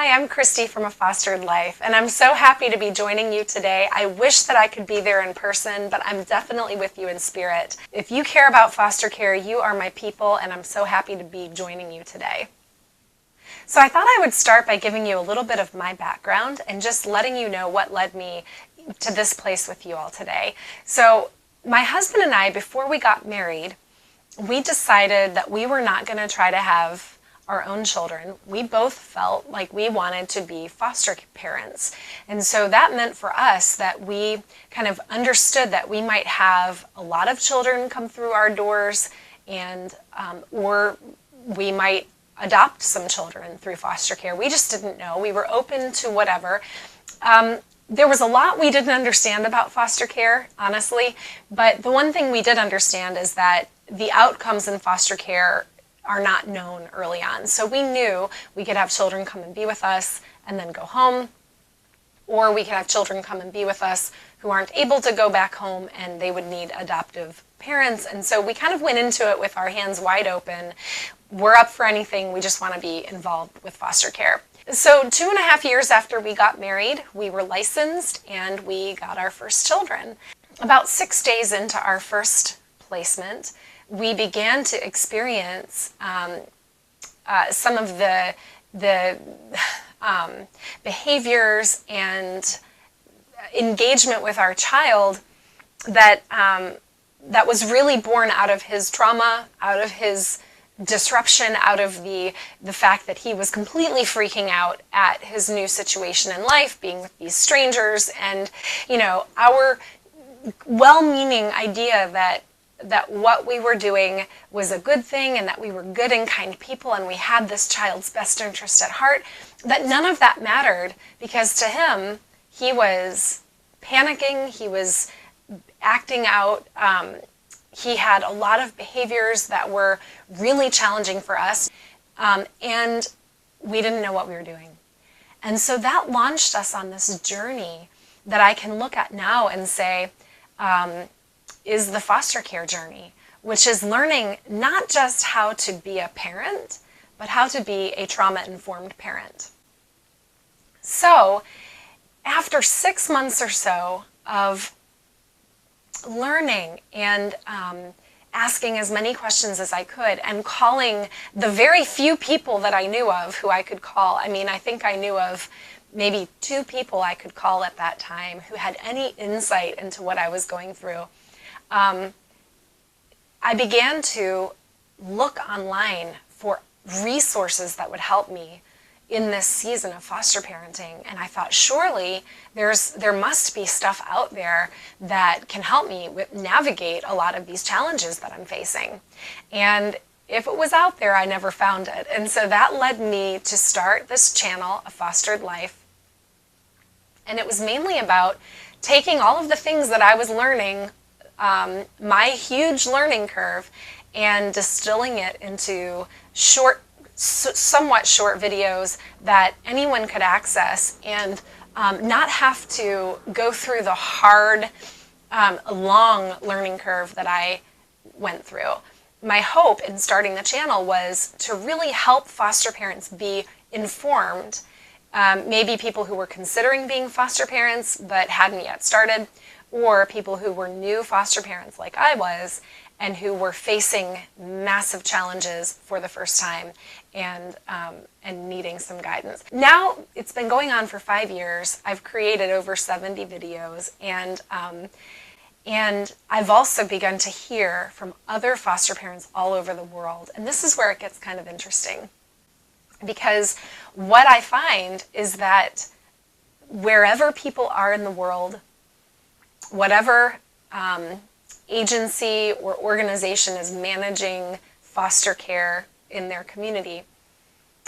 Hi, I'm Christy from A Fostered Life, and I'm so happy to be joining you today. I wish that I could be there in person, but I'm definitely with you in spirit. If you care about foster care, you are my people, and I'm so happy to be joining you today. So I thought I would start by giving you a little bit of my background and just letting you know what led me to this place with you all today. So my husband and I, before we got married, we decided that we were not going to try to have our own children. We both felt like we wanted to be foster parents. And so that meant for us that we kind of understood that we might have a lot of children come through our doors, and or we might adopt some children through foster care. We just didn't know. We were open to whatever. There was a lot we didn't understand about foster care, honestly, but the one thing we did understand is that the outcomes in foster care are not known early on. So we knew we could have children come and be with us and then go home, or we could have children come and be with us who aren't able to go back home and they would need adoptive parents. And so we kind of went into it with our hands wide open. We're up for anything. We just want to be involved with foster care. So 2.5 years after we got married, we were licensed and we got our first children. About 6 days into our first placement, we began to experience some of the behaviors and engagement with our child that was really born out of his trauma, out of his disruption, out of the fact that he was completely freaking out at his new situation in life, being with these strangers, and our well-meaning idea that what we were doing was a good thing and that we were good and kind people and we had this child's best interest at heart, that none of that mattered, because to him, he was panicking, he was acting out, he had a lot of behaviors that were really challenging for us, and we didn't know what we were doing. And so that launched us on this journey that I can look at now and say, is the foster care journey, which is learning not just how to be a parent, but how to be a trauma-informed parent. So, after 6 months or so of learning and asking as many questions as I could and calling the very few people that I knew of who I could call, I think I knew of maybe 2 people I could call at that time who had any insight into what I was going through. I began to look online for resources that would help me in this season of foster parenting, and I thought, surely there must be stuff out there that can help me navigate a lot of these challenges that I'm facing. And if it was out there, I never found it. And so that led me to start this channel, A Fostered Life. And it was mainly about taking all of the things that I was learning, my huge learning curve, and distilling it into somewhat short videos that anyone could access and not have to go through the hard, long learning curve that I went through. My hope in starting the channel was to really help foster parents be informed, maybe people who were considering being foster parents but hadn't yet started, or people who were new foster parents like I was and who were facing massive challenges for the first time and needing some guidance. Now, it's been going on for 5 years. I've created over 70 videos, and I've also begun to hear from other foster parents all over the world. And this is where it gets kind of interesting, because what I find is that wherever people are in the world, whatever agency or organization is managing foster care in their community,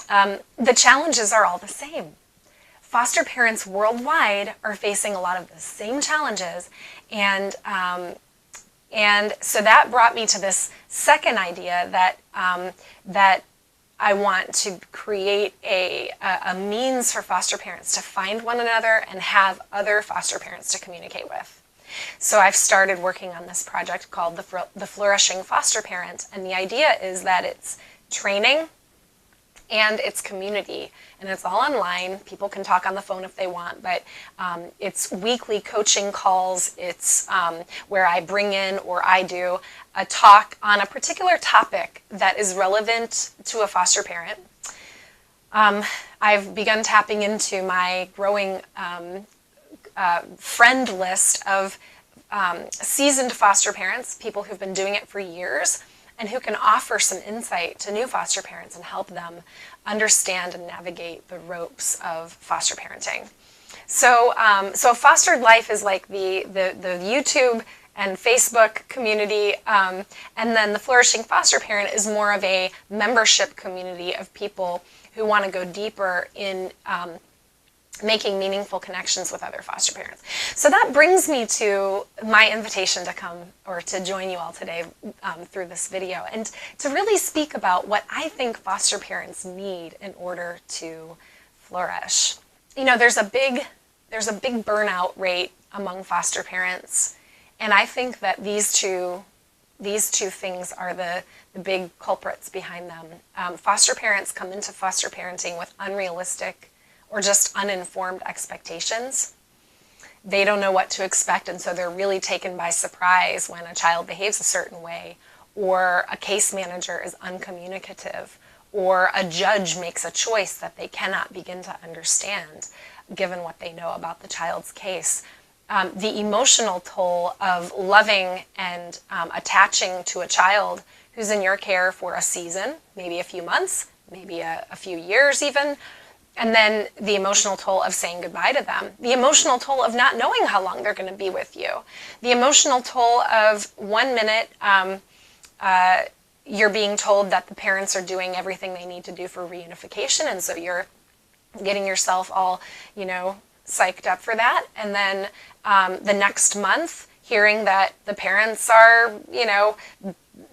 the challenges are all the same. Foster parents worldwide are facing a lot of the same challenges, and so that brought me to this second idea that I want to create a means for foster parents to find one another and have other foster parents to communicate with. So I've started working on this project called the Flourishing Foster Parent, and the idea is that it's training and it's community, and it's all online. People can talk on the phone if they want, but it's weekly coaching calls. It's where I bring in, or I do, a talk on a particular topic that is relevant to a foster parent. I've begun tapping into my growing friend list of seasoned foster parents, people who've been doing it for years, and who can offer some insight to new foster parents and help them understand and navigate the ropes of foster parenting. So Fostered Life is like the YouTube and Facebook community, and then the Flourishing Foster Parent is more of a membership community of people who want to go deeper in making meaningful connections with other foster parents. So that brings me to my invitation to come or to join you all today through this video, and to really speak about what I think foster parents need in order to flourish. You know, there's a big burnout rate among foster parents, and I think that these two things are the big culprits behind them. Foster parents come into foster parenting with unrealistic or just uninformed expectations. They don't know what to expect, and so they're really taken by surprise when a child behaves a certain way, or a case manager is uncommunicative, or a judge makes a choice that they cannot begin to understand given what they know about the child's case. The emotional toll of loving and attaching to a child who's in your care for a season, maybe a few months, maybe a few years even, and then the emotional toll of saying goodbye to them, the emotional toll of not knowing how long they're going to be with you, the emotional toll of 1 minute you're being told that the parents are doing everything they need to do for reunification, and so you're getting yourself all, psyched up for that, and then the next month hearing that the parents are,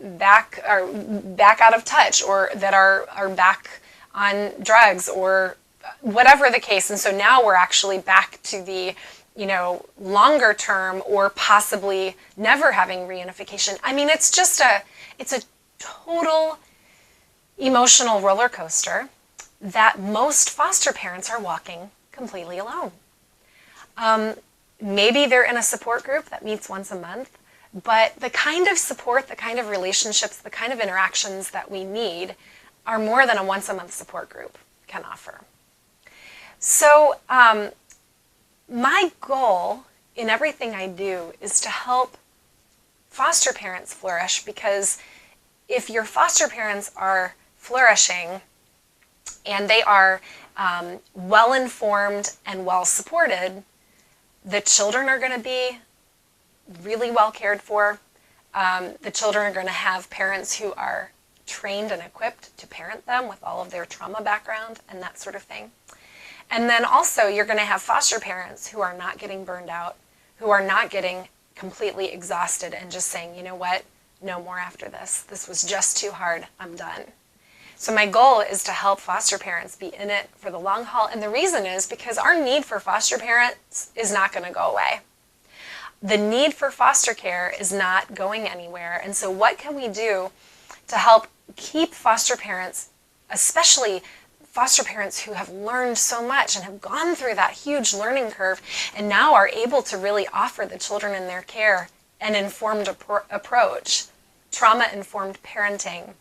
back out of touch, or that are back on drugs, or whatever the case. And so now we're actually back to the, longer term, or possibly never having reunification. I mean, it's a total emotional roller coaster that most foster parents are walking completely alone. Maybe they're in a support group that meets once a month, but the kind of support, the kind of relationships, the kind of interactions that we need are more than a once a month support group can offer. So my goal in everything I do is to help foster parents flourish, because if your foster parents are flourishing and they are well-informed and well-supported, the children are going to be really well cared for. The children are going to have parents who are trained and equipped to parent them with all of their trauma background and that sort of thing. And then also you're going to have foster parents who are not getting burned out, who are not getting completely exhausted and just saying, you know what, no more after this. This was just too hard. I'm done. So my goal is to help foster parents be in it for the long haul. And the reason is because our need for foster parents is not going to go away. The need for foster care is not going anywhere. And so what can we do to help keep foster parents, especially foster parents who have learned so much and have gone through that huge learning curve and now are able to really offer the children in their care an informed approach, trauma-informed parenting,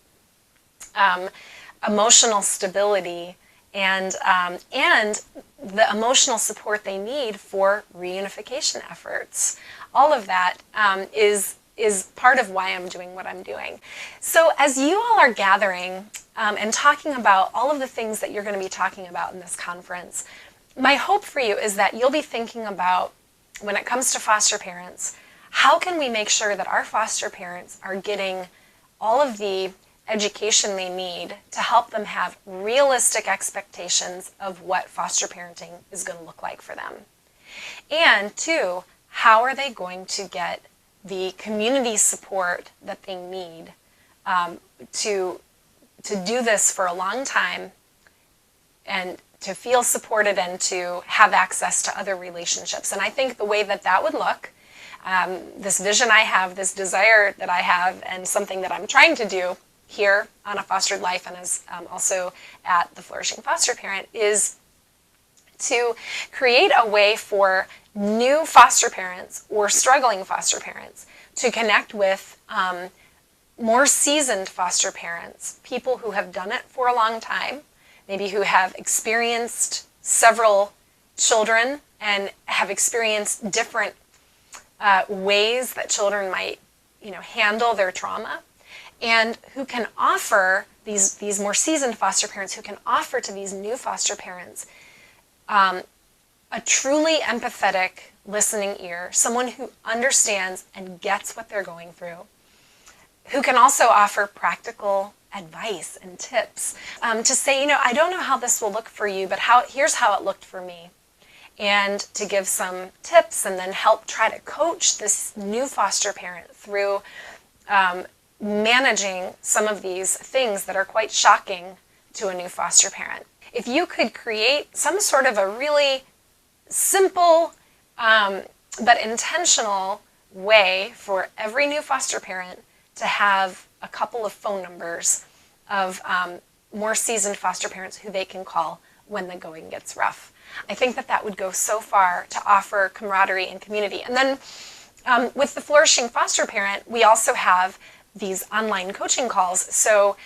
emotional stability, and the emotional support they need for reunification efforts. All of that is part of why I'm doing what I'm doing. So as you all are gathering and talking about all of the things that you're going to be talking about in this conference, my hope for you is that you'll be thinking about, when it comes to foster parents, how can we make sure that our foster parents are getting all of the education they need to help them have realistic expectations of what foster parenting is going to look like for them. And two, how are they going to get the community support that they need to do this for a long time, and to feel supported and to have access to other relationships. And I think the way that would look, this vision I have, this desire that I have, and something that I'm trying to do here on A Fostered Life and as also at the Flourishing Foster Parent is to create a way for new foster parents or struggling foster parents to connect with more seasoned foster parents, people who have done it for a long time, maybe who have experienced several children and have experienced different ways that children might, handle their trauma, and who can offer these more seasoned foster parents who can offer to these new foster parents a truly empathetic listening ear, someone who understands and gets what they're going through, who can also offer practical advice and tips to say, I don't know how this will look for you, but here's how it looked for me. And to give some tips and then help try to coach this new foster parent through managing some of these things that are quite shocking to a new foster parent. If you could create some sort of a really simple but intentional way for every new foster parent to have a couple of phone numbers of more seasoned foster parents who they can call when the going gets rough, I think that would go so far to offer camaraderie and community. And then with the Flourishing Foster Parent, we also have these online coaching calls. So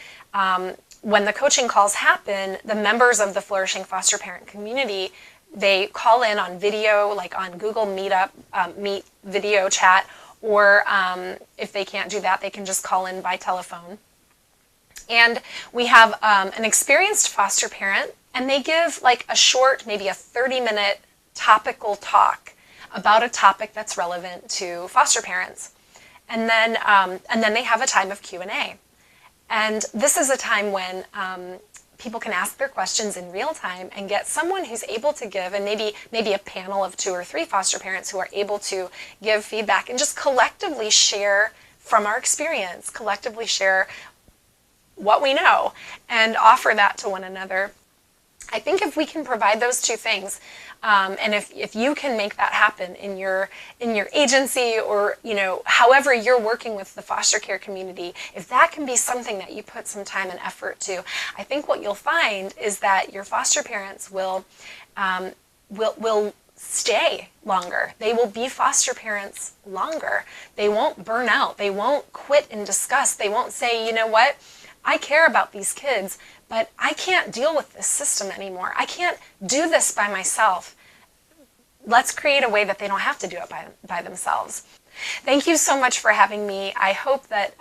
when the coaching calls happen, the members of the Flourishing Foster Parent community, they call in on video, like on Google Meet video chat, or if they can't do that, they can just call in by telephone. And we have an experienced foster parent, and they give like a short, maybe a 30-minute topical talk about a topic that's relevant to foster parents. And then they have a time of Q&A. And this is a time when people can ask their questions in real time and get someone who's able to give, and maybe a panel of 2 or 3 foster parents who are able to give feedback and just collectively share from our experience, collectively share what we know and offer that to one another. I think if we can provide those 2 things, and if you can make that happen in your agency or however you're working with the foster care community, if that can be something that you put some time and effort to, I think what you'll find is that your foster parents will stay longer. They will be foster parents longer. They won't burn out. They won't quit in disgust. They won't say, you know what, I care about these kids, but I can't deal with this system anymore. I can't do this by myself. Let's create a way that they don't have to do it by themselves. Thank you so much for having me. I hope that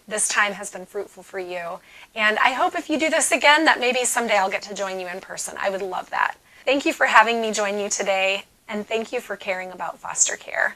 this time has been fruitful for you. And I hope if you do this again, that maybe someday I'll get to join you in person. I would love that. Thank you for having me join you today, and thank you for caring about foster care.